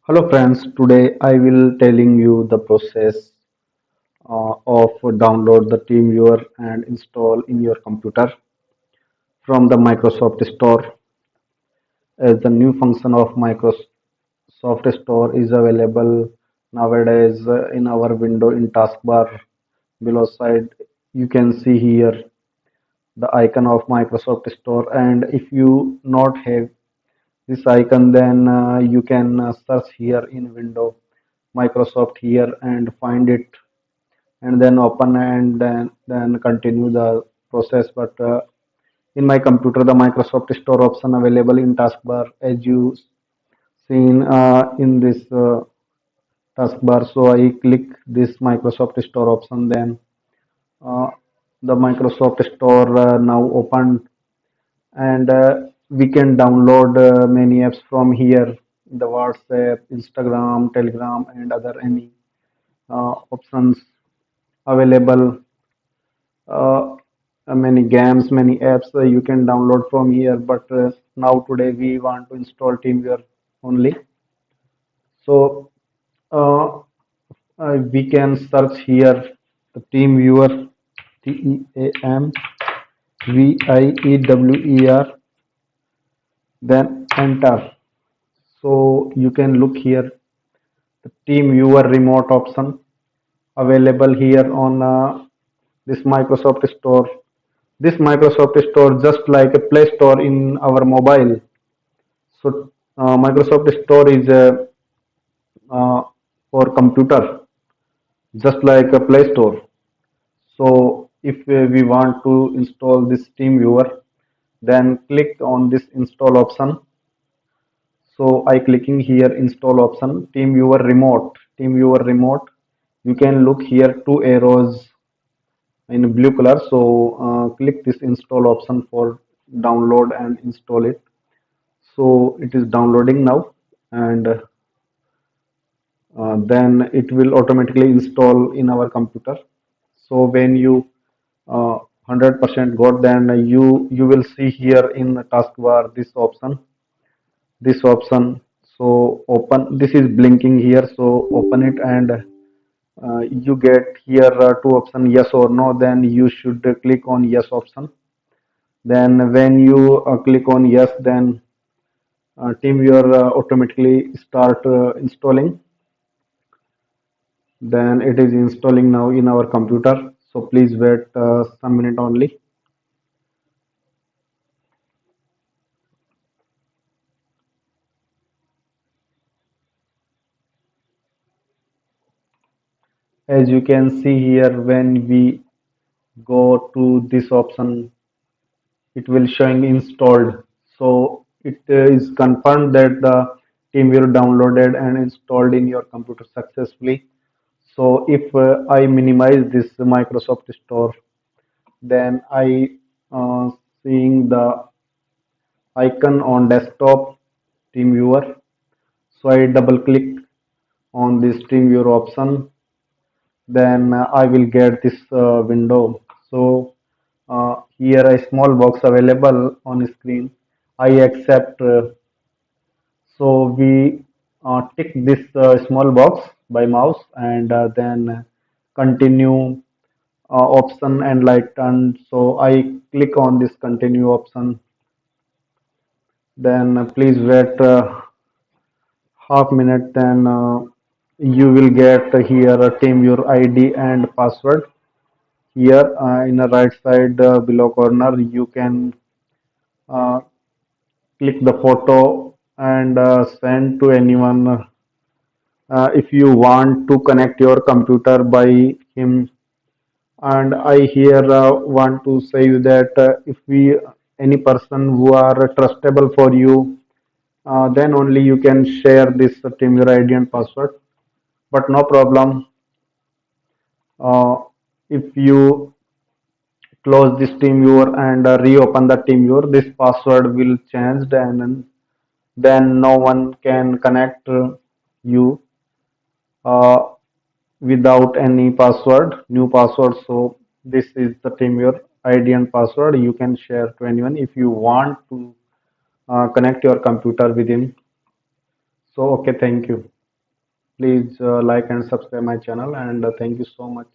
Hello friends, today I will telling you the process of download the TeamViewer and install in your computer from the Microsoft Store. As the new function of Microsoft Store is available nowadays in our window in taskbar below side, you can see here the icon of Microsoft Store, and if you not have this icon, then you can search here in window Microsoft here and find it, and then open and then continue the process. But in my computer, the Microsoft Store option available in taskbar, as you seen in this taskbar. So I click this Microsoft Store option, then uh, the Microsoft Store now opened, and we can download many apps from here, the WhatsApp, Instagram, Telegram, and other any options available. uh, Many games, many apps you can download from here. But now today we want to install TeamViewer only. So uh, we can search here the TeamViewer, TeamViewer, then enter. So you can look here the TeamViewer remote option available here on this Microsoft Store. This Microsoft Store just like a Play Store in our mobile. So Microsoft Store is uh, for computer, just like a Play Store. So if we want to install this TeamViewer, then click on this install option. So I clicking here install option, TeamViewer remote. TeamViewer remote. You can look here two arrows in blue color. So click this install option for download and install it. So it is downloading now, and then it will automatically install in our computer. So when you 100% got, then you will see here in the taskbar this option. So open, this is blinking here, so open it, and you get here two option, yes or no. Then you should click on yes option. Then when you click on yes, then TeamViewer automatically start installing. Then it is installing now in our computer. So please wait some minute only. As you can see here, when we go to this option, it will showing installed. So it is confirmed that the TeamViewer downloaded and installed in your computer successfully. So if I minimize this Microsoft Store, then I seeing the icon on desktop TeamViewer. So I double click on this TeamViewer option, then I will get this window. So here a small box available on screen. I accept. So we tick this small box by mouse, and then continue option and light turn. So I click on this continue option. Then please wait half minute. Then you will get here TeamViewer ID and password. Here in the right side below corner, you can uh, click the photo and send to anyone if you want to connect your computer by him. And I here want to say you that if we any person who are trustable for you, then only you can share this TeamViewer ID and password. But no problem, uh, if you close this TeamViewer and reopen the TeamViewer, this password will change, and then no one can connect you uh, without any password, new password. So this is the TeamViewer ID and password. You can share to anyone if you want to connect your computer with him. So okay, thank you. Please like and subscribe my channel, and thank you so much.